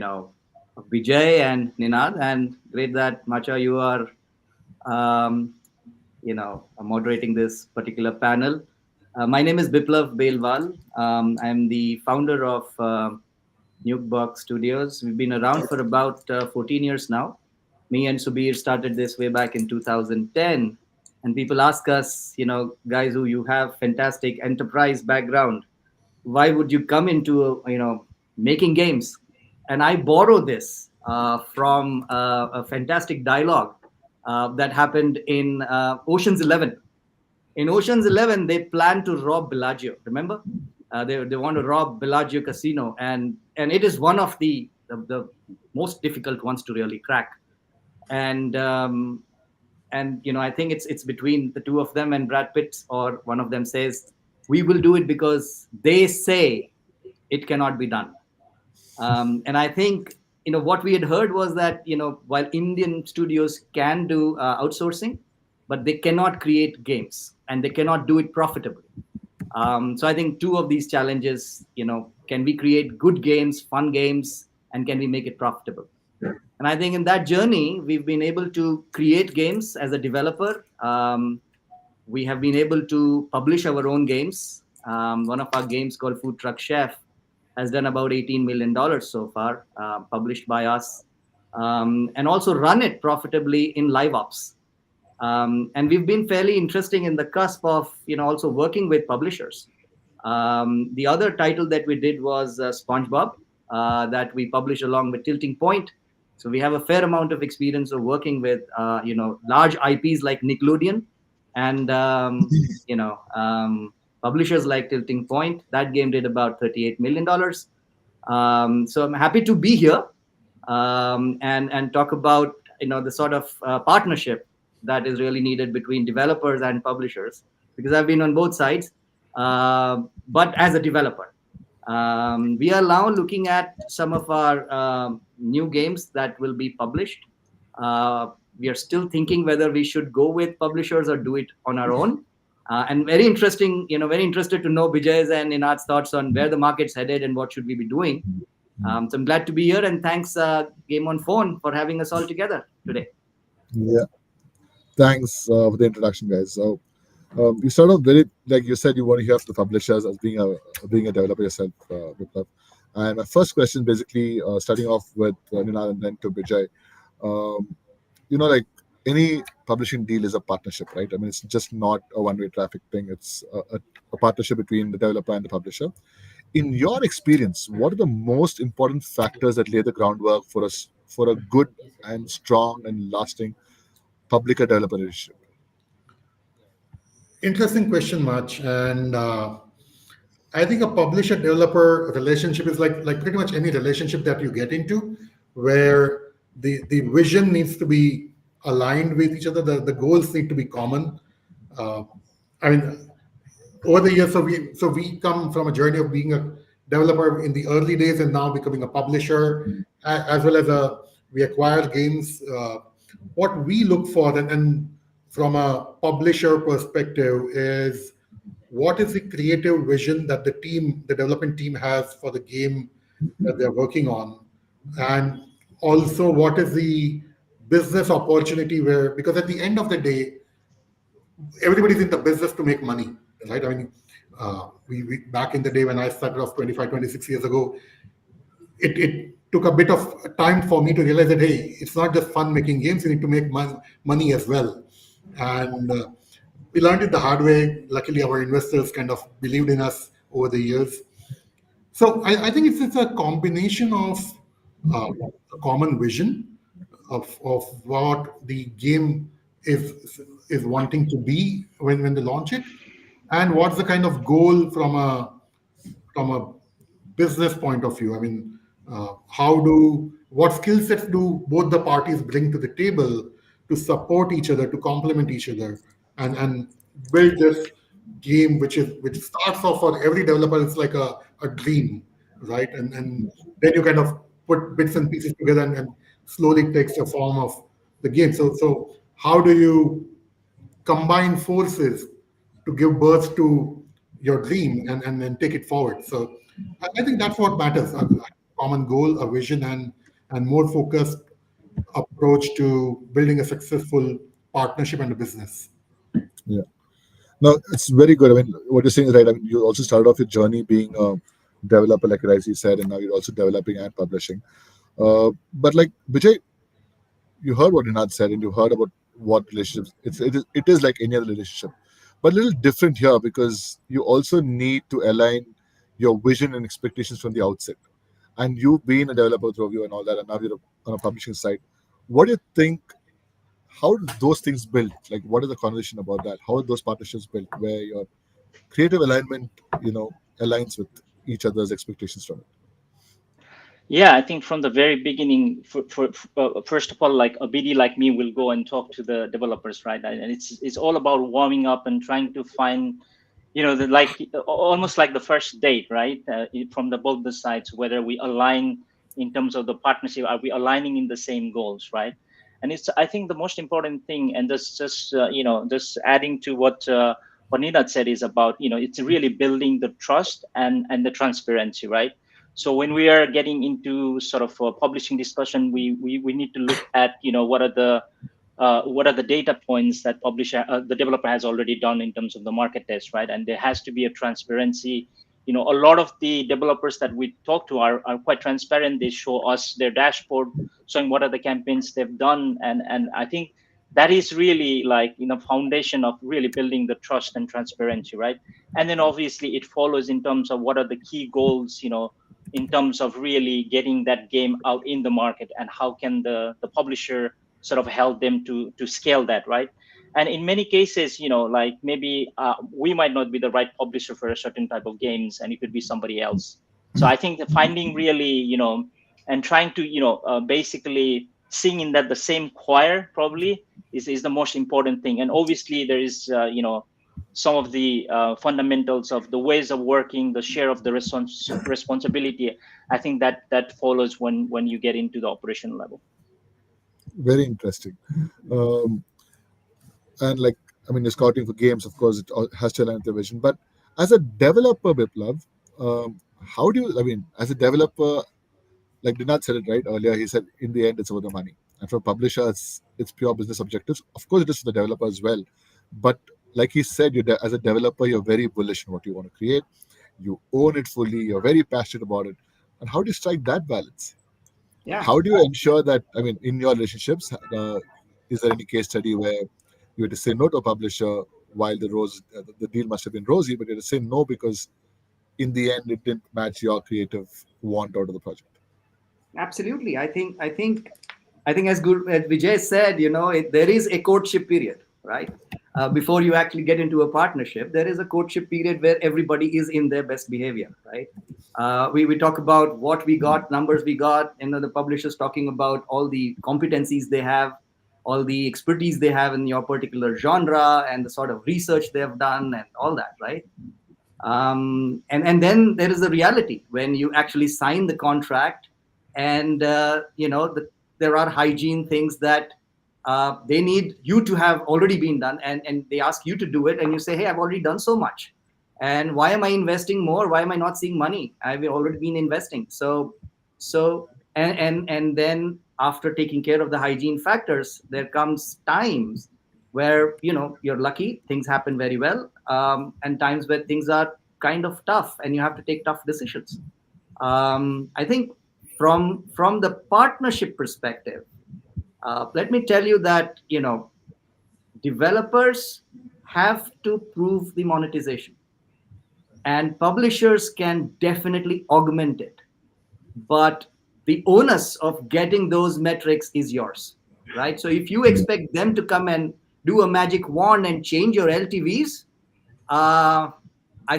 Bijay and Ninad, and great that Macha, you are, um, moderating this particular panel. My name is Biplove Belwal. I'm the founder of Nukebox Studios. We've been around for about 14 years now. Me and Subir started this way back in 2010. And people ask us, guys who you have fantastic enterprise background, why would you come into, making games? And I borrow this from a fantastic dialogue that happened in Ocean's 11. In Ocean's 11, they plan to rob Bellagio. Remember, they want to rob Bellagio Casino, and it is one of the most difficult ones to really crack. And I think it's between the two of them and Brad Pitt, or one of them says, "We will do it because they say it cannot be done." And I think what we had heard was that while Indian studios can do outsourcing, but they cannot create games and they cannot do it profitably. So I think two of these challenges, can we create good games, fun games, and can we make it profitable? And I think in that journey, we've been able to create games as a developer. We have been able to publish our own games. One of our games called Food Truck Chef has done about $18 million so far, published by us, and also run it profitably in live ops. And we've been fairly interesting in the cusp of, also working with publishers. The other title that we did was SpongeBob, that we published along with Tilting Point. So we have a fair amount of experience of working with, large IPs like Nickelodeon and, publishers like Tilting Point. That game did about $38 million. So I'm happy to be here and talk about, the sort of partnership that is really needed between developers and publishers, because I've been on both sides, but as a developer. We are now looking at some of our new games that will be published. We are still thinking whether we should go with publishers or do it on our own. And very interesting, very interested to know Bijay's and Inad's thoughts on where the market's headed and what should we be doing. So I'm glad to be here, and thanks Game on Phone for having us all together today. Yeah, thanks for the introduction, guys. So you sort of very, like you said, you want to hear from the publishers as being a developer yourself, Biplove. And my first question, basically, starting off with Ninad and then to Bijay. Like any publishing deal is a partnership, right? I mean, it's just not a one-way traffic thing. It's a partnership between the developer and the publisher. In your experience, what are the most important factors that lay the groundwork for us for a good and strong and lasting publisher-developer relationship? Interesting question, Mach. And I think a publisher-developer relationship is like pretty much any relationship that you get into, where the vision needs to be aligned with each other. The goals need to be common. I mean, over the years, so we come from a journey of being a developer in the early days and now becoming a publisher, as well as we acquire games. What we look for, and from a publisher perspective, is what is the creative vision that the development team has for the game that they're working on, and also what is the business opportunity because at the end of the day, everybody's in the business to make money, right? I mean, we back in the day when I started off 25, 26 years ago, it took a bit of time for me to realize that, hey, it's not just fun making games, you need to make money as well. And we learned it the hard way. Luckily, our investors kind of believed in us over the years. So I think it's a combination of a common vision of what the game is wanting to be when they launch it, and what's the kind of goal from a business point of view. I mean, what skill sets do both the parties bring to the table to support each other, to complement each other, and build this game, which starts off for every developer. It's like a dream, right? And then you kind of put bits and pieces together, and slowly takes the form of the game. So how do you combine forces to give birth to your dream and then take it forward? So I think that's what matters. common goal, a vision, and more focused approach to building a successful partnership and a business. Yeah. No, it's very good. I mean, what you're saying is right. I mean, you also started off your journey being a developer, like Raisi said, and now you're also developing and publishing. But like Vijay, you heard what Rinad said, and you heard about what relationships. It is like any other relationship, but a little different here because you also need to align your vision and expectations from the outset. And you've been a developer through you and all that, and now you're on a publishing side. What do you think? How do those things built? Like, what is the conversation about that? How are those partnerships built, where your creative alignment, aligns with each other's expectations from it? Yeah, I think from the very beginning, first of all, like a BD like me will go and talk to the developers, right? And it's all about warming up and trying to find, the like almost like the first date, right? From the both the sides, whether we align in terms of the partnership, are we aligning in the same goals, right? And it's I think the most important thing, and this just just adding to what Ninad said is about it's really building the trust and the transparency, right? So when we are getting into sort of a publishing discussion, we need to look at what are the data points that the developer has already done in terms of the market test, right? And there has to be a transparency. A lot of the developers that we talk to are quite transparent. They show us their dashboard showing what are the campaigns they've done, and I think that is really like foundation of really building the trust and transparency, right? And then obviously it follows in terms of what are the key goals, in terms of really getting that game out in the market, and how can the publisher sort of help them to scale that, right? And in many cases, like maybe we might not be the right publisher for a certain type of games, and it could be somebody else. So I think that finding really and trying to basically sing in that the same choir probably is the most important thing. And obviously there is some of the fundamentals of the ways of working, the share of the responsibility. I think that follows when you get into the operational level. Very interesting. Um, and like, I mean, you're scouting for games, of course, it has to align with the vision. But as a developer, Biplav, how do you? I mean, as a developer, like Dinat said it right earlier. He said, in the end, it's about the money. And for publishers, it's pure business objectives. Of course, it is for the developer as well. But like he said, as a developer, you're very bullish on what you want to create. You own it fully. You're very passionate about it. And how do you strike that balance? Yeah. How do you ensure that? I mean, in your relationships, is there any case study where you had to say no to a publisher while the deal must have been rosy, but you had to say no because in the end it didn't match your creative want out of the project? Absolutely. I think as Vijay said, there is a courtship period, right? Before you actually get into a partnership, there is a courtship period where everybody is in their best behavior, right? We talk about what we got, numbers we got, the publishers talking about all the competencies they have, all the expertise they have in your particular genre, and the sort of research they have done, and all that, right? And then there is the reality when you actually sign the contract, and there are hygiene things that they need you to have already been done, and they ask you to do it, and you say, hey, I've already done so much, and why am I investing more? Why am I not seeing money? I've already been investing. And then after taking care of the hygiene factors, there comes times where you're lucky, things happen very well, and times where things are kind of tough and you have to take tough decisions. I think from the partnership perspective, let me tell you that developers have to prove the monetization, and publishers can definitely augment it, but the onus of getting those metrics is yours, right? So if you expect them to come and do a magic wand and change your LTVs, I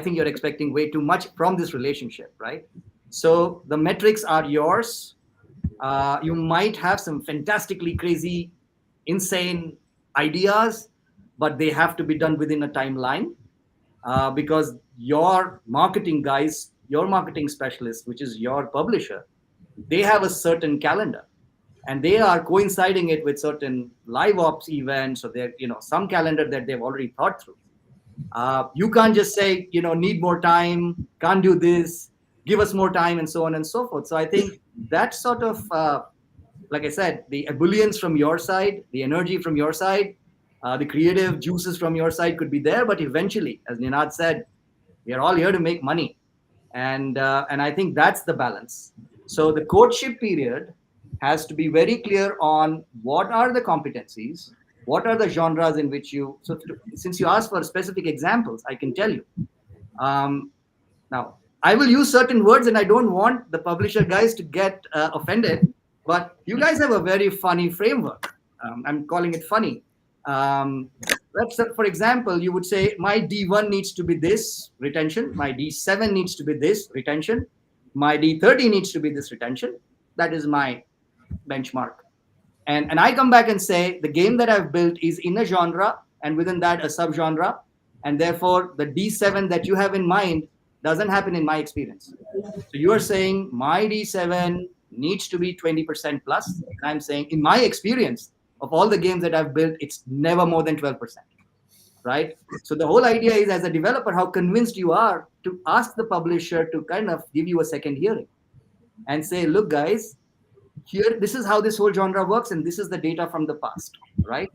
think you're expecting way too much from this relationship, right? So the metrics are yours. You might have some fantastically crazy, insane ideas, but they have to be done within a timeline, because your marketing guys, your marketing specialist, which is your publisher, they have a certain calendar, and they are coinciding it with certain live ops events, or they're some calendar that they've already thought through. You can't just say need more time, can't do this. give us more time, and so on and so forth. So I think that sort of, like I said, the ebullience from your side, the energy from your side, the creative juices from your side could be there. But eventually, as Ninad said, we are all here to make money, and I think that's the balance. So the courtship period has to be very clear on what are the competencies, what are the genres in which you. So since you asked for specific examples, I can tell you. Um, Now, I will use certain words, and I don't want the publisher guys to get offended, but you guys have a very funny framework. I'm calling it funny. Um, for example, you would say, my D1 needs to be this retention, my D7 needs to be this retention, my D30 needs to be this retention. That is my benchmark. And I come back and say, the game that I've built is in a genre, and within that, a subgenre. And therefore, the D7 that you have in mind doesn't happen in my experience. So you are saying my D7 needs to be 20% plus. And I'm saying, in my experience of all the games that I've built, it's never more than 12%. Right? So the whole idea is, as a developer, how convinced you are to ask the publisher to kind of give you a second hearing and say, look, guys, here, this is how this whole genre works, and this is the data from the past, right?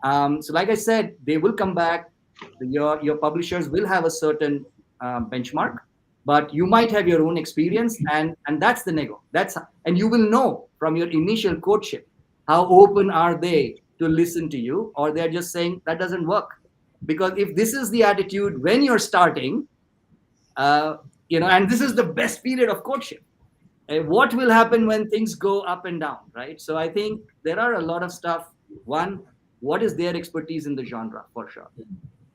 So like I said, they will come back. Your publishers will have a certain benchmark, but you might have your own experience, and that's the nego. And you will know from your initial courtship how open are they to listen to you, or they're just saying that doesn't work. Because if this is the attitude when you're starting, and this is the best period of courtship, what will happen when things go up and down, right? So I think there are a lot of stuff. One, what is their expertise in the genre, for sure.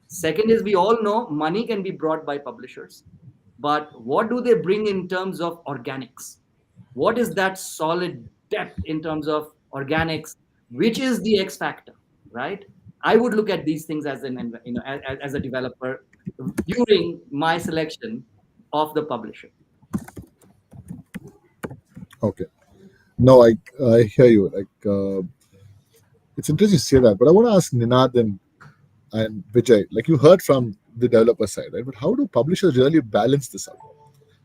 Second is, we all know money can be brought by publishers, but what do they bring in terms of organics? What is that solid depth in terms of organics, which is the X factor, right? I would look at these things as as a developer during my selection of the publisher. Okay. No, I hear you. It's interesting to say that, but I want to ask Ninad and Vijay. Like, you heard from the developer side, right? But how do publishers really balance this out?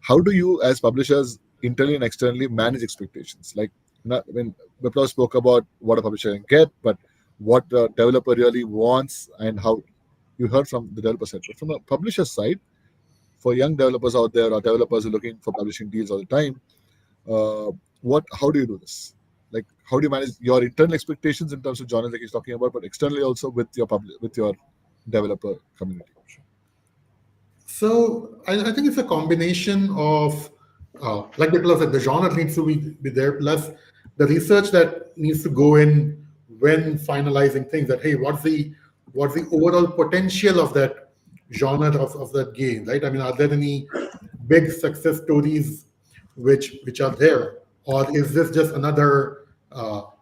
How do you, as publishers, internally and externally, manage expectations? Like, when Biplove spoke about what a publisher can get, but what the developer really wants, and how you heard from the developer side. But from a publisher side, for young developers out there, or developers who are looking for publishing deals all the time, how do you do this? Like, how do you manage your internal expectations in terms of genres, like he's talking about, but externally also with your developer community? So I think it's a combination of, like Biplove said, the genre needs to be there, plus the research that needs to go in when finalizing things. That, hey, what's the overall potential of that genre of that game, right? I mean, are there any big success stories which are there, or is this just another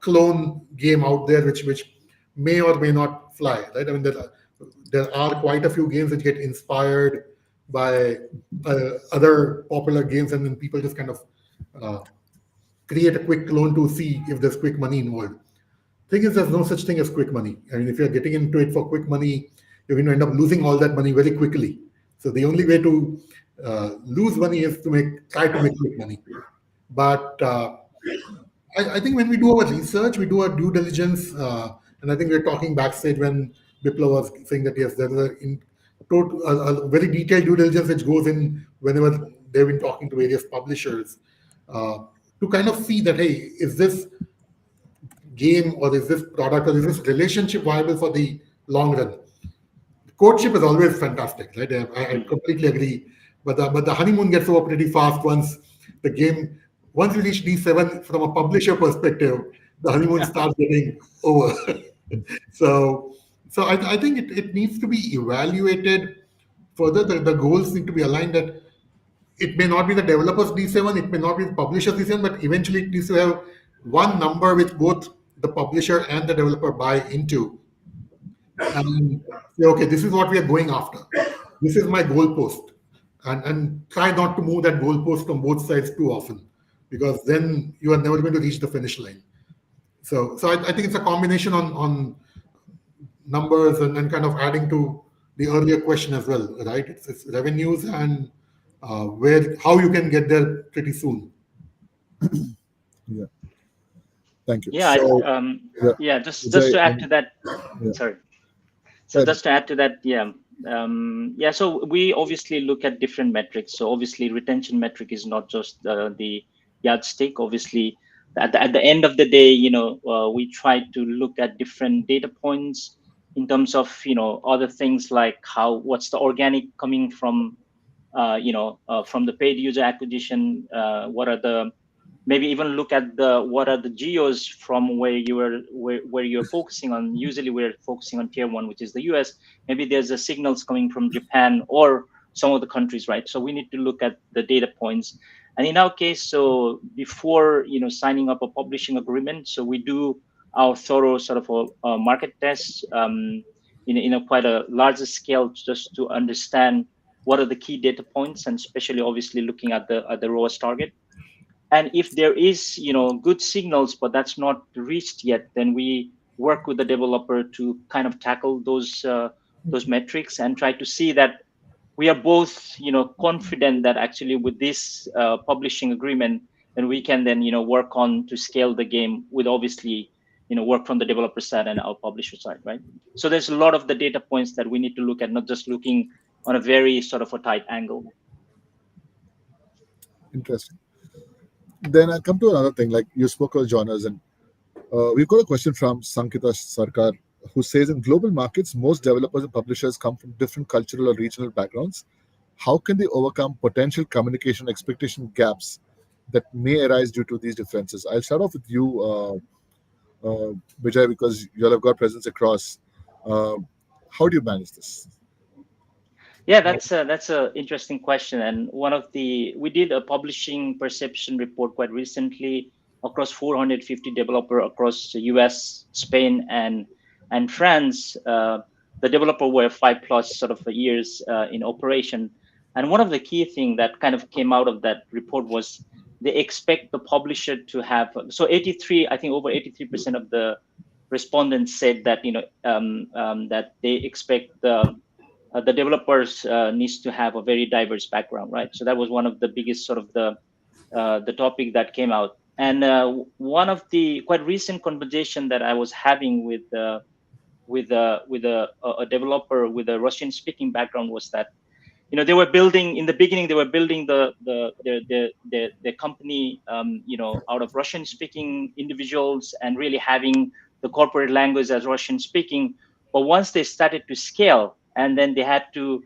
clone game out there which may or may not fly, right? I mean, there are quite a few games that get inspired by other popular games, and then people just kind of create a quick clone to see if there's quick money involved. Thing is, there's no such thing as quick money. I mean, if you're getting into it for quick money, you're going to end up losing all that money very quickly. So the only way to lose money is to try to make quick money. But I think when we do our research, we do our due diligence, and I think we're talking backstage when Biplove was saying that, yes, there's a very detailed due diligence which goes in whenever they've been talking to various publishers to kind of see that, hey, is this game or is this product or is this relationship viable for the long run? Courtship is always fantastic, right? I completely agree. But the honeymoon gets over pretty fast once you reach D7 from a publisher perspective, the honeymoon starts getting over. So I think it needs to be evaluated further. The goals need to be aligned, that it may not be the developer's D7, it may not be the publisher's D7, but eventually it needs to have one number which both the publisher and the developer buy into. And say, okay, this is what we are going after. This is my goalpost. And try not to move that goalpost from both sides too often, because then you are never going to reach the finish line. So I think it's a combination on numbers and kind of adding to the earlier question as well, right? It's revenues and where how you can get there pretty soon. Yeah. Thank you. Yeah, So yeah, yeah. Just Vijay, to add to that, yeah. sorry. So Right. just to add to that, yeah, yeah. So we obviously look at different metrics. So obviously, retention metric is not just the yardstick. Obviously, at the end of the day, we try to look at different data points in terms of other things like what's the organic coming from the paid user acquisition. What are the maybe even look at the what are the geos from where you're focusing on. Usually we're focusing on tier one, which is the US. Maybe there's a signals coming from Japan or some of the countries, right? So we need to look at the data points. And in our case, so before signing up a publishing agreement, so we do our thorough sort of a market test in a quite a larger scale, just to understand what are the key data points, and especially obviously looking at the ROAS target. And if there is good signals but that's not reached yet, then we work with the developer to kind of tackle those metrics and try to see that we are both confident that actually with this publishing agreement, then we can then work on to scale the game with obviously work from the developer side and our publisher side, right? So there's a lot of the data points that we need to look at, not just looking on a very sort of a tight angle. Interesting. Then I come to another thing. Like you spoke of genres, and we've got a question from Sankita Sarkar, who says in global markets, most developers and publishers come from different cultural or regional backgrounds. How can they overcome potential communication expectation gaps that may arise due to these differences? I'll start off with you, Vijay, because you all have got presence across. Uh, how do you manage this? Yeah, that's a interesting question, and one of the we did a publishing perception report quite recently across 450 developer across the US, Spain, and France. The developer were 5+ sort of years in operation, and one of the key thing that kind of came out of that report was they expect the publisher to have, so 83, I think over 83% of the respondents said that that they expect the developers needs to have a very diverse background, right? So that was one of the biggest sort of the topic that came out. And one of the quite recent conversation that I was having with a developer with a Russian speaking background was that they were building in the beginning, they were building the company out of Russian speaking individuals and really having the corporate language as Russian speaking. But once they started to scale, and then they had to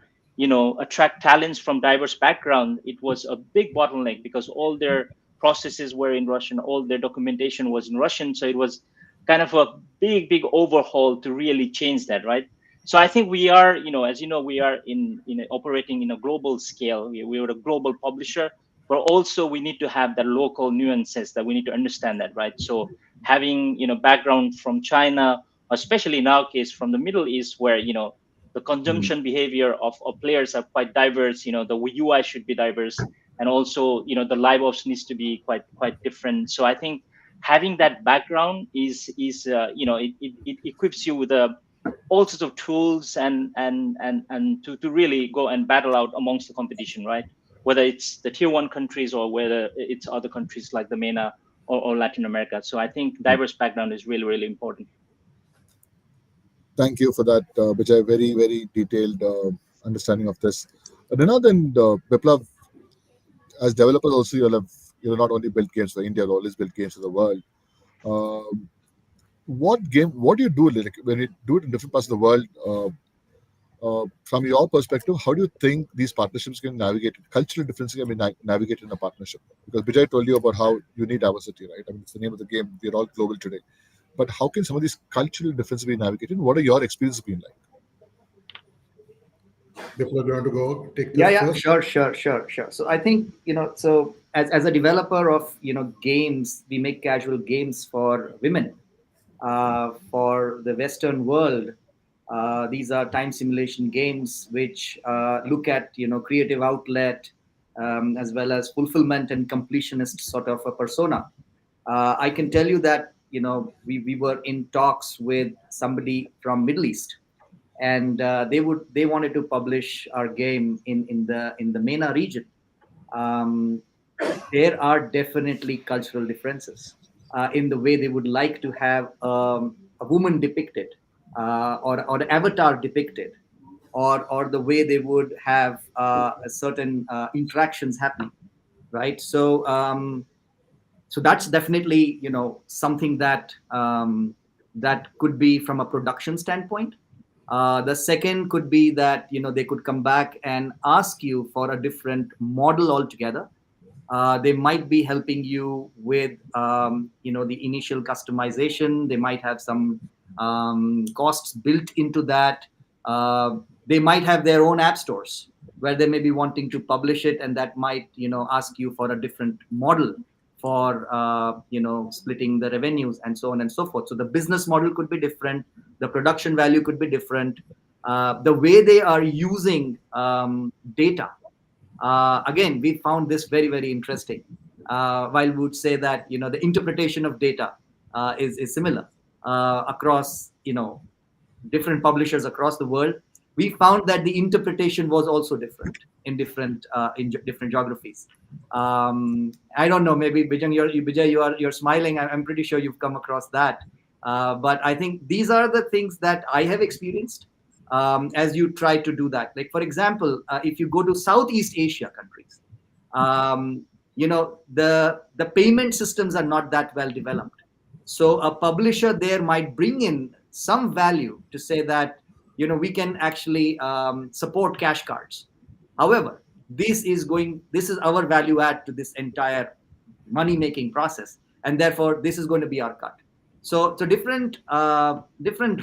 attract talents from diverse background, it was a big bottleneck because all their processes were in Russian, all their documentation was in Russian. So it was kind of a big overhaul to really change that, right? So I think we are, as you know, we are in operating in a global scale. We are a global publisher, but also we need to have that local nuances that we need to understand that, right? So having background from China, especially in our case from the Middle East, where the Mm, consumption behavior of players are quite diverse. The UI should be diverse, and also the live ops needs to be quite different. So I think having that background is it equips you with all sorts of tools and to really go and battle out amongst the competition, right? Whether it's the tier one countries or whether it's other countries like the MENA or Latin America. So I think mm. diverse background is really important. Thank you for that, Vijay. Very detailed understanding of this. Renard and Biplav, as developers, also you'll not only build games for India, you'll always build games for the world. Um, what do you do like, when you do it in different parts of the world? From your perspective, how do you think these partnerships can navigate cultural differences can be navigated in a partnership? Because Bijay told you about how you need diversity, right? I mean, it's the name of the game. We're all global today. But how can some of these cultural differences be navigated? What are your experiences been like? Biplove, you want to go take Yeah, this yeah, first? sure. So I think, so as a developer of, games, we make casual games for women. For the Western world, these are time simulation games which look at, creative outlet, as well as fulfillment and completionist sort of a persona. I can tell you that, we were in talks with somebody from Middle East, and they wanted to publish our game in the MENA region. um, there are definitely cultural differences in the way they would like to have a woman depicted, or an avatar depicted, or the way they would have a certain interactions happening, right? So that's definitely, something that could be from a production standpoint. The second could be that, they could come back and ask you for a different model altogether. They might be helping you with, the initial customization. They might have some costs built into that. They might have their own app stores where they may be wanting to publish it, and that might, ask you for a different model for, splitting the revenues and so on and so forth. So the business model could be different. The production value could be different. The way they are using data, again, we found this very, very interesting. While we would say that, the interpretation of data is similar across, different publishers across the world, we found that the interpretation was also different in different geographies. I don't know, maybe Bijay, you're smiling. I'm pretty sure you've come across that. But I think these are the things that I have experienced as you try to do that. Like, for example, if you go to Southeast Asia countries, the payment systems are not that well developed. So a publisher there might bring in some value to say that, we can actually support cash cards. However, this is our value add to this entire money making process, and therefore this is going to be our cut. So different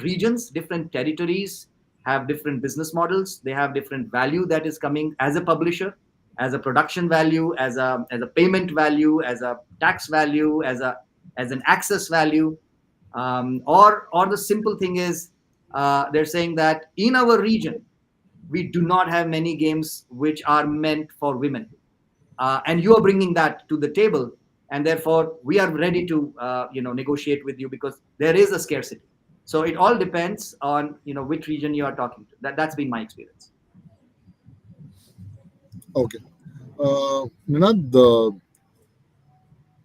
regions, different territories have different business models. They have different value that is coming as a publisher, as a production value, as a payment value, as a tax value, as an access value. Or the simple thing is, they're saying that in our region we do not have many games which are meant for women, and you are bringing that to the table, and therefore we are ready to negotiate with you because there is a scarcity. So it all depends on, which region you are talking to. That's been my experience. Okay. Ninad,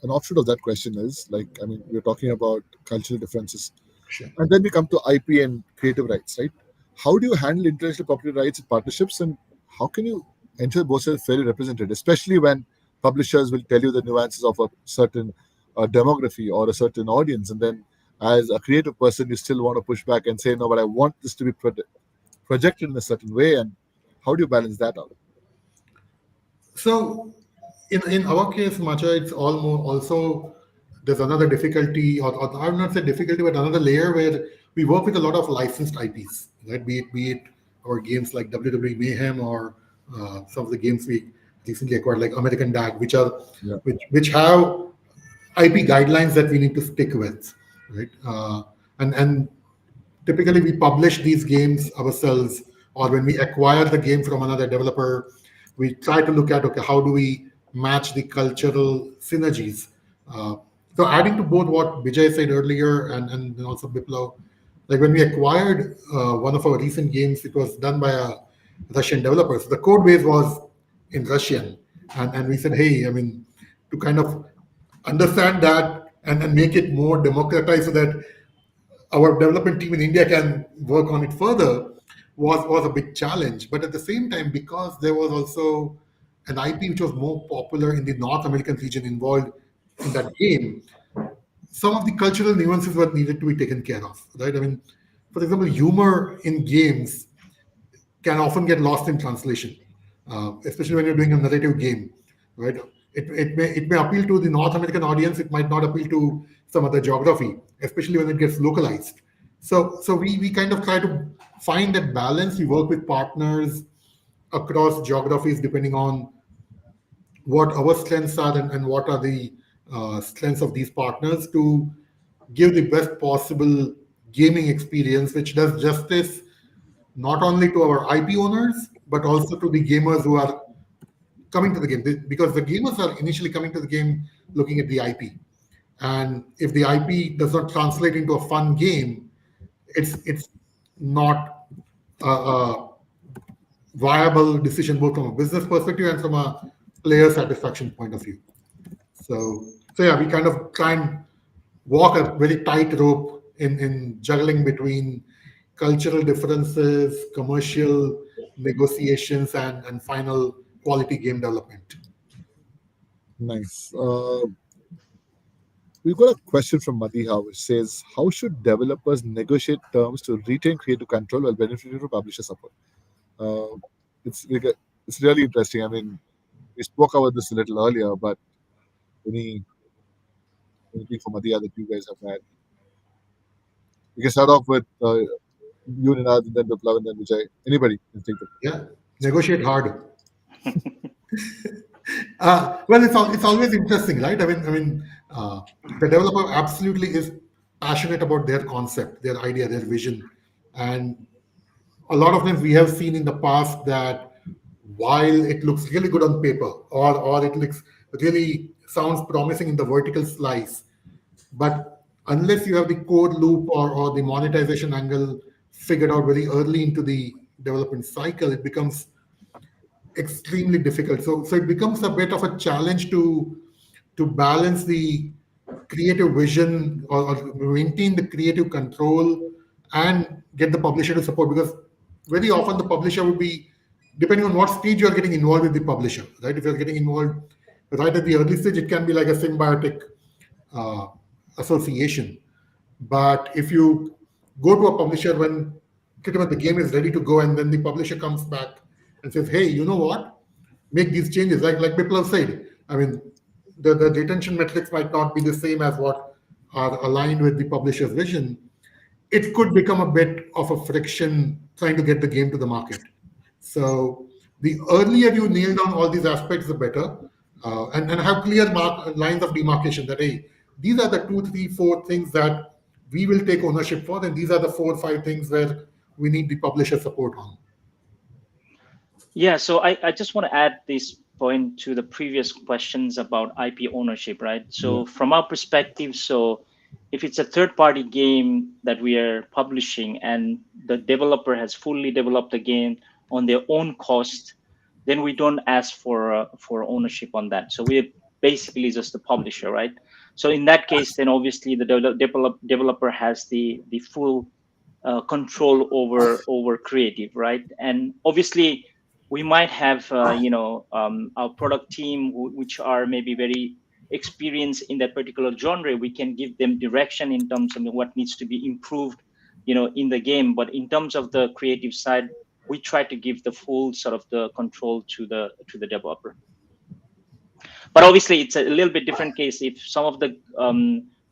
an offshoot of that question is, like, I mean, we're talking about cultural differences, Sure. and then we come to IP and creative rights, right? How do you handle intellectual property rights and partnerships, and how can you ensure both are fairly represented, especially when publishers will tell you the nuances of a certain demography or a certain audience, and then as a creative person, you still want to push back and say, no, but I want this to be projected in a certain way, and how do you balance that out? So in our case, Macha, it's almost also there's another difficulty, or I would not say difficulty, but another layer where we work with a lot of licensed IPs, right? Be it our games like WWE Mayhem, or some of the games we recently acquired, like American Dad, Yeah. which have IP guidelines that we need to stick with, right? And typically we publish these games ourselves, or when we acquire the game from another developer, we try to look at, okay, how do we match the cultural synergies. So adding to both what Bijay said earlier, and also Biplove, like when we acquired one of our recent games, it was done by a Russian developer. So the code base was in Russian, and we said, hey, I mean, to kind of understand that and make it more democratized so that our development team in India can work on it further was a big challenge. But at the same time, because there was also an IP which was more popular in the North American region involved in that game, some of the cultural nuances were needed to be taken care of, right? I mean, for example, humor in games can often get lost in translation, especially when you're doing a narrative game, right? It may appeal to the North American audience. It might not appeal to some other geography, especially when it gets localized. So we kind of try to find that balance. We work with partners across geographies depending on what our strengths are, and what are the strengths of these partners, to give the best possible gaming experience, which does justice not only to our IP owners, but also to the gamers who are coming to the game. Because the gamers are initially coming to the game looking at the IP. And if the IP does not translate into a fun game, it's not a viable decision, both from a business perspective and from a player satisfaction point of view. So yeah, we kind of try and walk a very tight rope in juggling between cultural differences, commercial negotiations, and final quality game development. Nice. We've got a question from Madiha which says, how should developers negotiate terms to retain creative control while benefiting from publisher support? Uh, it's really interesting. I mean, we spoke about this a little earlier, but any anything from Madiha that you guys have had? We can start off with you, Ninad, and then Biplav, and then Vijay. Anybody can take the Yeah, spot. negotiate hard. Well, it's always interesting, right? I mean, the developer absolutely is passionate about their concept, their idea, their vision, and a lot of times we have seen in the past that while it looks really good on paper, or it looks really sounds promising in the vertical slice, but unless you have the code loop or the monetization angle figured out very early into the development cycle, it becomes extremely difficult. So it becomes a bit of a challenge to balance the creative vision, or maintain the creative control, and get the publisher to support, because very often the publisher would be, depending on what stage you are getting involved with the publisher, right? If you're getting involved right at the early stage, it can be like a symbiotic uh, association. But if you go to a publisher when pretty much the game is ready to go, and then the publisher comes back and says, "Hey, you know what? Make these changes." Like people have said, I mean, the retention metrics might not be the same as what are aligned with the publisher's vision. It could become a bit of a friction trying to get the game to the market. So the earlier you nail down all these aspects, the better, and have clear lines of demarcation that, hey, these are the two, three, four things that we will take ownership for, and these are the four or five things where we need the publisher support on. Yeah, so I just want to add this point to the previous questions about IP ownership, right? Yeah. So from our perspective, so if it's a third party game that we are publishing and the developer has fully developed the game on their own cost, then we don't ask for ownership on that. So we're basically just the publisher, right? So in that case, then obviously the developer has the full control over creative, right? And obviously we might have our product team which are maybe very experienced in that particular genre. We can give them direction in terms of what needs to be improved, in the game. But in terms of the creative side, we try to give the full sort of the control to the developer. But obviously it's a little bit different case if some of the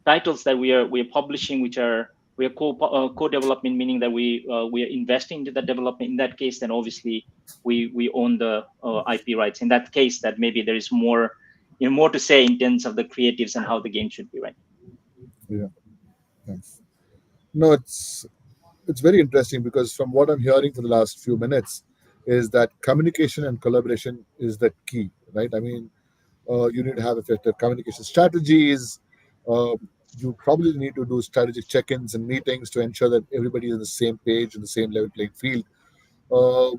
titles that we are publishing, which are we are co-development, meaning that we are investing into the development. In that case, then obviously we own the IP rights. In that case, that maybe there is more more to say in terms of the creatives and how the game should be, right? Yeah. Thanks. No, it's very interesting because from what I'm hearing for the last few minutes is that communication and collaboration is the key, right? I mean, you need to have effective communication strategies. Uh, you probably need to do strategic check-ins and meetings to ensure that everybody is on the same page and the same level playing field. Uh,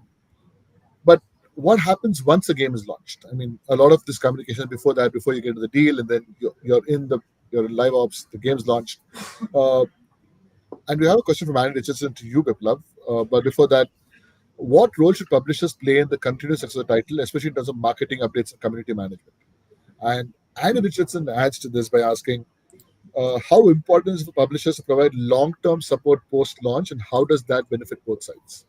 but what happens once a game is launched? I mean, a lot of this communication before that, before you get to the deal, and then you're in live ops, the game's launched. Uh, and we have a question from Andy Richardson to you, Biplav. But before that, what role should publishers play in the continuous success of the title, especially in terms of marketing updates and community management? And Andy Richardson adds to this by asking, how important is it for publishers to provide long-term support post-launch, and how does that benefit both sides?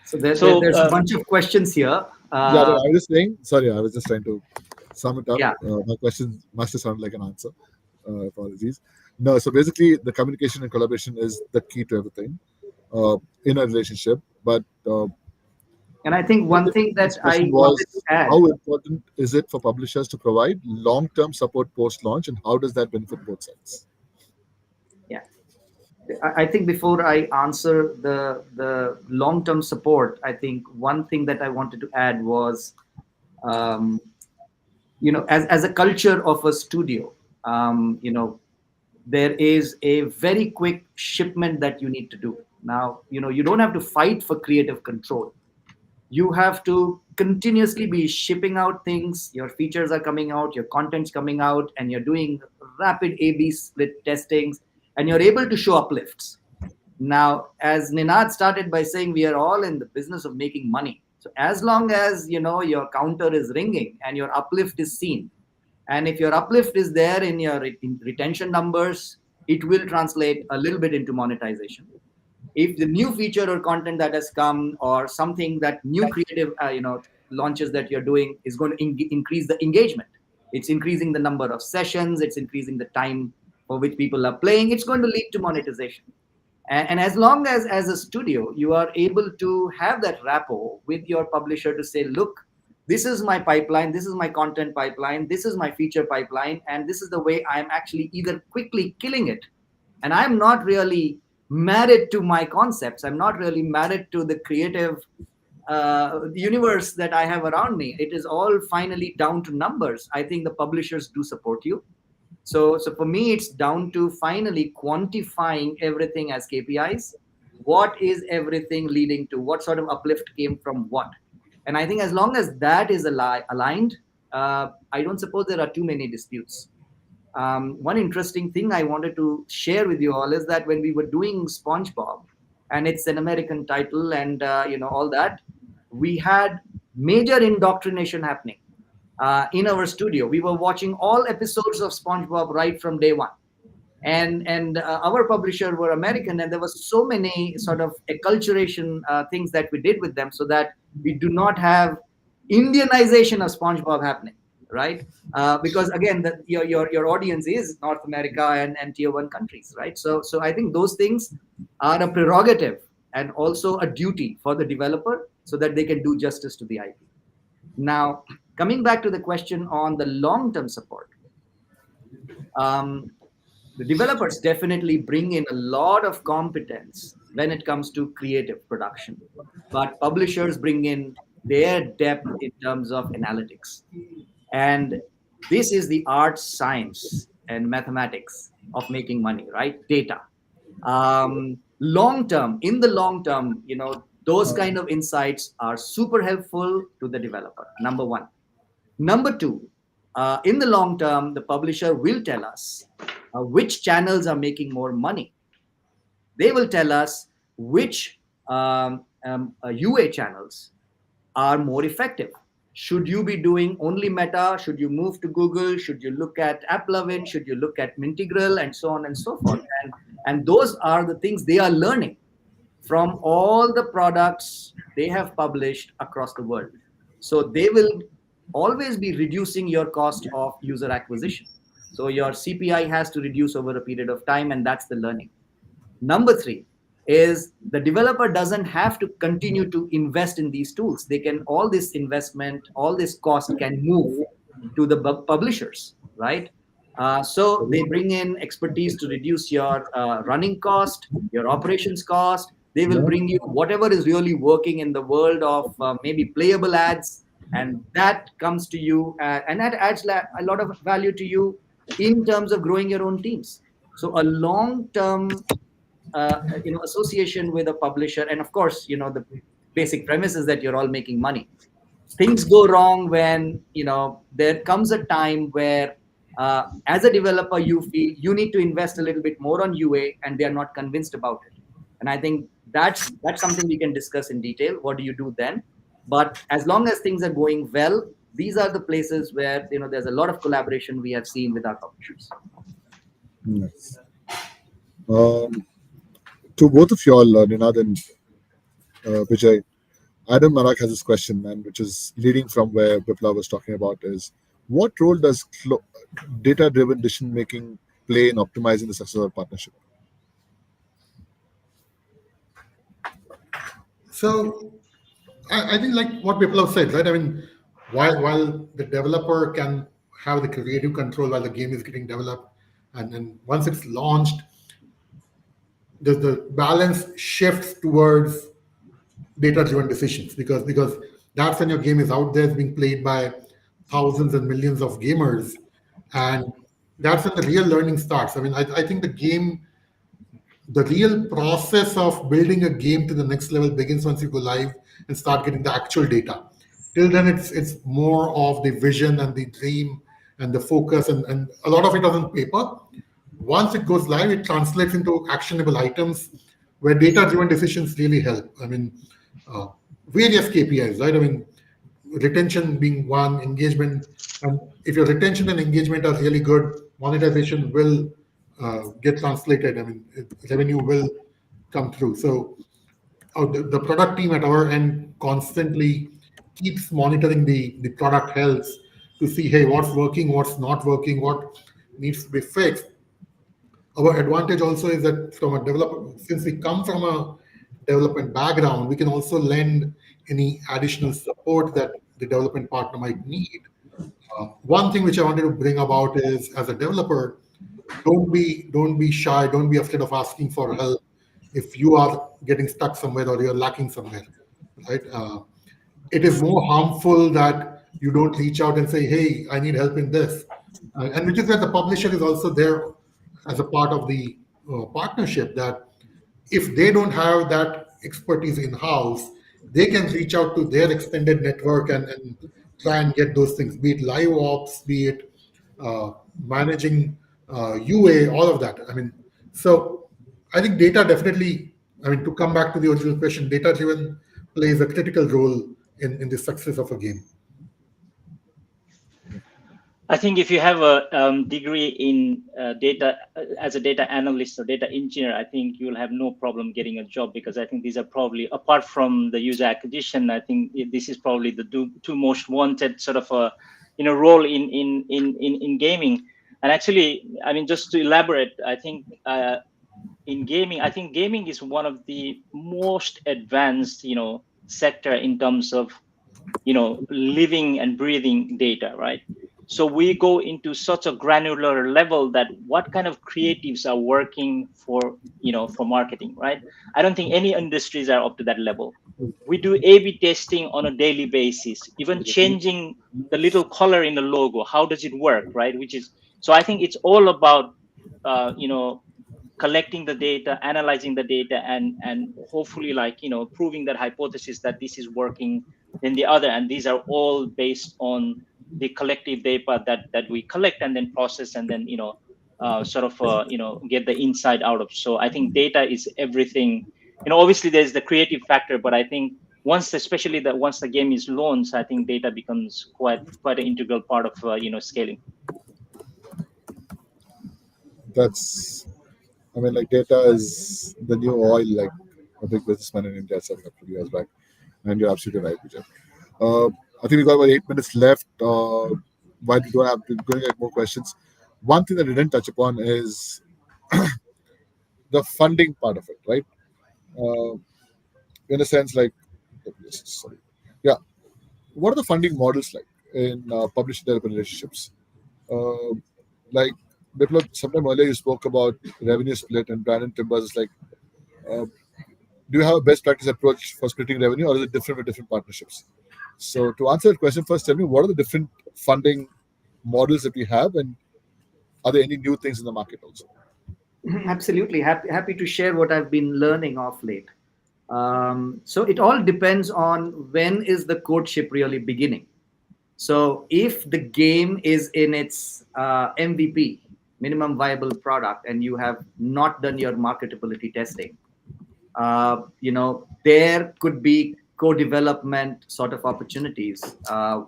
So So there's a bunch of questions here. Yeah, no, I was just saying. Sorry, I was just trying to sum it up. Yeah. My question must have sounded like an answer. Apologies. No, so basically, the communication and collaboration is the key to everything in a relationship. But And I think one thing this that question I wanted to was, add, how important is it for publishers to provide long-term support post-launch, and how does that benefit both sides? yeah, I think before I answer the long term support, I think one thing that I wanted to add was, um, as a culture of a studio, there is a very quick shipment that you need to do. Now, you don't have to fight for creative control. You have to continuously be shipping out things. Your features are coming out, your content's coming out, and you're doing rapid A/B split testings, and you're able to show uplifts. Now, as Ninad started by saying, we are all in the business of making money. So as long as your counter is ringing and your uplift is seen, and if your uplift is there in your retention numbers, it will translate a little bit into monetization. If the new feature or content that has come, or something that new creative launches that you're doing, is going to increase the engagement, it's increasing the number of sessions, it's increasing the time for which people are playing, it's going to lead to monetization. And as long as a studio you are able to have that rapport with your publisher to say, look, this is my pipeline, this is my content pipeline, this is my feature pipeline, and this is the way I'm actually either quickly killing it, and I'm not really married to my concepts, I'm not really married to the creative universe that I have around me, it is all finally down to numbers. I think the publishers do support you. So for me, it's down to finally quantifying everything as KPIs. What is everything leading to? What sort of uplift came from what? And I think as long as that is aligned, I don't suppose there are too many disputes. One interesting thing I wanted to share with you all is that when we were doing SpongeBob, and it's an American title, and all that, we had major indoctrination happening in our studio. We were watching all episodes of SpongeBob right from day one, and our publisher were American, and there was so many sort of acculturation things that we did with them, so that we do not have Indianization of SpongeBob happening, right? Because again, your audience is North America and tier one countries, right? So I think those things are a prerogative and also a duty for the developer, so that they can do justice to the IP. Now, coming back to the question on the long-term support, the developers definitely bring in a lot of competence when it comes to creative production, but publishers bring in their depth in terms of analytics. And this is the art, science, and mathematics of making money, right? Data. Long term, in the long term, those kind of insights are super helpful to the developer, number one. Number two, in the long term, the publisher will tell us which channels are making more money. They will tell us which UA channels are more effective. Should you be doing only Meta? Should you move to Google? Should you look at AppLovin? Should you look at Mintigral, and so on and so forth? And those are the things they are learning from all the products they have published across the world. So they will always be reducing your cost of user acquisition. So your CPI has to reduce over a period of time, and that's the learning. Number three is the developer doesn't have to continue to invest in these tools. They can, all this investment, all this cost can move to the publishers, right? So they bring in expertise to reduce your running cost, your operations cost. They will bring you whatever is really working in the world of maybe playable ads, and that comes to you, and that adds a lot of value to you in terms of growing your own teams. So a long-term association with a publisher, and of course, the basic premise is that you're all making money. Things go wrong when there comes a time where as a developer you feel you need to invest a little bit more on UA, and they are not convinced about it. And I think that's something we can discuss in detail. What do you do then? But as long as things are going well, these are the places where there's a lot of collaboration we have seen with our publishers. Nice. To both of you all, Ninad and Bijay, Adam Marak has this question, and which is leading from where Biplove was talking about, is what role does data-driven decision-making play in optimizing the success of a partnership? So I think like what Biplove said, right? I mean, while the developer can have the creative control while the game is getting developed, and then once it's launched, the balance shifts towards data-driven decisions, because that's when your game is out there, it's being played by thousands and millions of gamers, and that's when the real learning starts. I mean, I think the real process of building a game to the next level begins once you go live and start getting the actual data. Till then, it's more of the vision and the dream and the focus, and a lot of it is on paper. Once it goes live, it translates into actionable items where data-driven decisions really help. I mean, uh, various KPIs, right? I mean, retention being one, engagement, and if your retention and engagement are really good, monetization will get translated. I mean, revenue will come through. So the product team at our end constantly keeps monitoring the product health to see, hey, what's working, what's not working, what needs to be fixed. Our advantage also is that from a developer, since we come from a development background, we can also lend any additional support that the development partner might need. One thing which I wanted to bring about is, as a developer, don't be shy, don't be afraid of asking for help if you are getting stuck somewhere or you're lacking somewhere, right? It is more harmful that you don't reach out and say, hey, I need help in this. And which is where the publisher is also there as a part of the partnership, that if they don't have that expertise in house, they can reach out to their extended network and try and get those things, be it live ops, be it managing UA, all of that. I mean, so I think data definitely, I mean, to come back to the original question, data driven plays a critical role in the success of a game. I think if you have a degree in data as a data analyst or data engineer, I think you'll have no problem getting a job, because I think these are probably, apart from the user acquisition, I think this is probably the two most wanted sort of a role in gaming. And actually, I mean, just to elaborate, I think in gaming, I think gaming is one of the most advanced sector in terms of living and breathing data, right? So we go into such a granular level that what kind of creatives are working for for marketing, right? I don't think any industries are up to that level. We do A/B testing on a daily basis, even changing the little color in the logo. How does it work, right? Which is, so I think it's all about collecting the data, analyzing the data, and hopefully, like, proving that hypothesis that this is working than the other. And these are all based on the collective data that we collect and then process, and then get the insight out of. So I think data is everything. Obviously there's the creative factor, but I think especially that once the game is launched, I think data becomes quite an integral part of scaling. That's, I mean, like data is the new oil, like a big businessman in India said a few years back. And you're absolutely right, Vijay. I think we've got about 8 minutes left. While we don't have to going to get more questions, one thing that we didn't touch upon is the funding part of it, right? Uh, in a sense, like, sorry, yeah, what are the funding models like in publisher developer relationships? Uh, like, Biplove, sometime earlier you spoke about revenue split, and Brandon Timbers is like, uh, do you have a best practice approach for splitting revenue, or is it different with different partnerships? So, to answer that question, first tell me, what are the different funding models that we have, and are there any new things in the market also? Absolutely. Happy to share what I've been learning of late. So it all depends on when is the courtship really beginning. So if the game is in its MVP, minimum viable product, and you have not done your marketability testing, there could be co-development sort of opportunities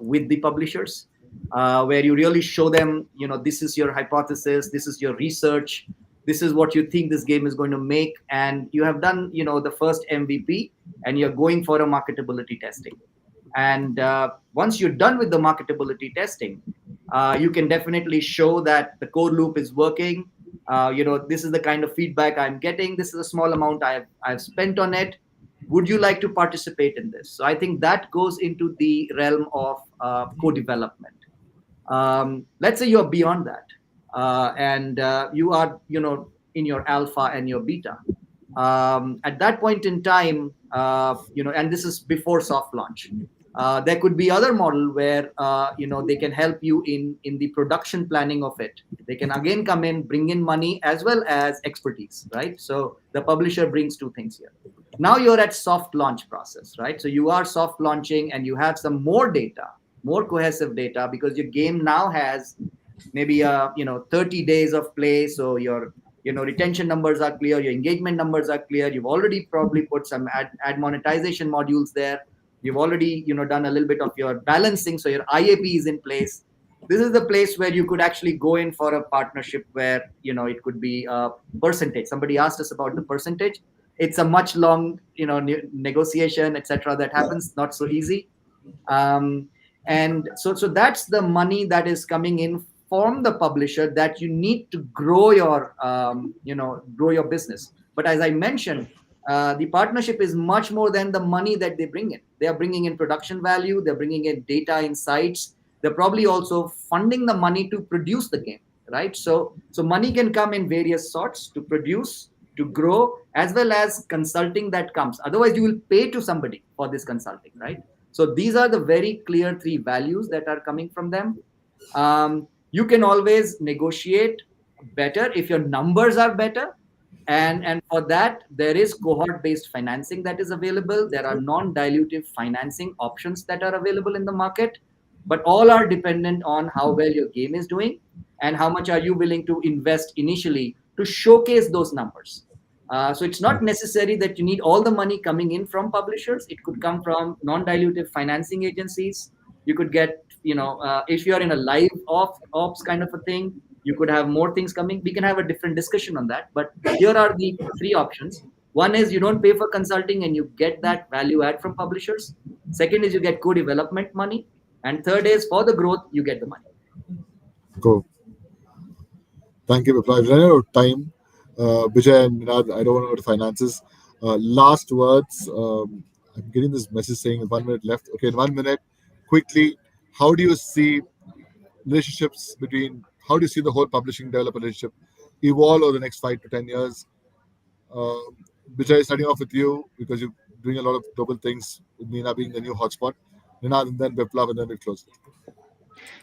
with the publishers, where you really show them, this is your hypothesis, this is your research, this is what you think this game is going to make, and you have done, the first MVP, and you're going for a marketability testing. And once you're done with the marketability testing, you can definitely show that the core loop is working. This is the kind of feedback I'm getting. This is a small amount I've spent on it. Would you like to participate in this? So I think that goes into the realm of co-development. Let's say you're beyond that, and you are, in your alpha and your beta. At that point in time, and this is before soft launch. There could be other model where they can help you in the production planning of it. They can again come in, bring in money as well as expertise, right? So the publisher brings two things here. Now you're at soft launch process, right? So you are soft launching and you have some more data, more cohesive data, because your game now has maybe 30 days of play. So your retention numbers are clear, your engagement numbers are clear. You've already probably put some ad monetization modules there. You've already done a little bit of your balancing, so your IAP is in place. This is the place where you could actually go in for a partnership where it could be a percentage. Somebody asked us about the percentage. It's a much long negotiation, etc., that happens, not so easy. um, and so that's the money that is coming in from the publisher that you need to grow your grow your business. But as I mentioned, the partnership is much more than the money that they bring in. They are bringing in production value, they're bringing in data insights, they're probably also funding the money to produce the game, right? So money can come in various sorts: to produce, to grow, as well as consulting that comes. Otherwise you will pay to somebody for this consulting, right? So these are the very clear three values that are coming from them. You can always negotiate better if your numbers are better. And for that, there is cohort based financing that is available. There are non-dilutive financing options that are available in the market, but all are dependent on how well your game is doing and how much are you willing to invest initially to showcase those numbers. So it's not necessary that you need all the money coming in from publishers. It could come from non-dilutive financing agencies. You could get, if you're in a live ops kind of a thing, you could have more things coming. We can have a different discussion on that. But here are the three options. One is you don't pay for consulting and you get that value add from publishers. Second is you get co-development money. And third is for the growth, you get the money. Go. Thank you, Biplove. I've run out of time. Bijay and Ninad, I don't want to go to finances. Last words. I'm getting this message saying 1 minute left. Okay, in 1 minute, quickly, how do you see relationships between, how do you see the whole publishing developer relationship evolve over the next 5 to 10 years? Uh, Bijay, starting off with you because you're doing a lot of global things, with Nina being the new hotspot. Ninad, and then Biplove, and then we close.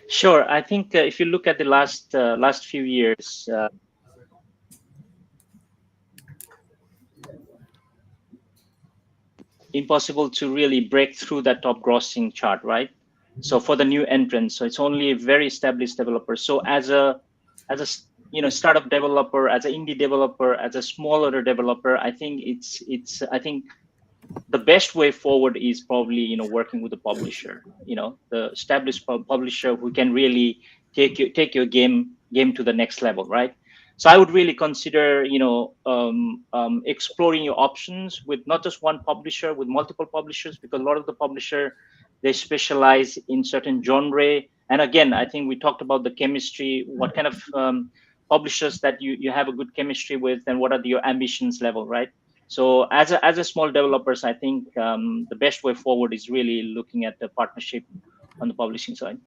Sure. I think if you look at the last few years, impossible to really break through that top grossing chart, right? So for the new entrants, so it's only a very established developer. So as a startup developer, as an indie developer, as a smaller developer, I think I think the best way forward is probably working with a publisher, the established publisher who can really take your game to the next level, right? So I would really consider exploring your options with not just one publisher, with multiple publishers, because a lot of the publisher, they specialize in certain genre. And again, I think we talked about the chemistry, what kind of publishers that you have a good chemistry with, and what are your ambitions level, right? So as a small developers, I think the best way forward is really looking at the partnership on the publishing side.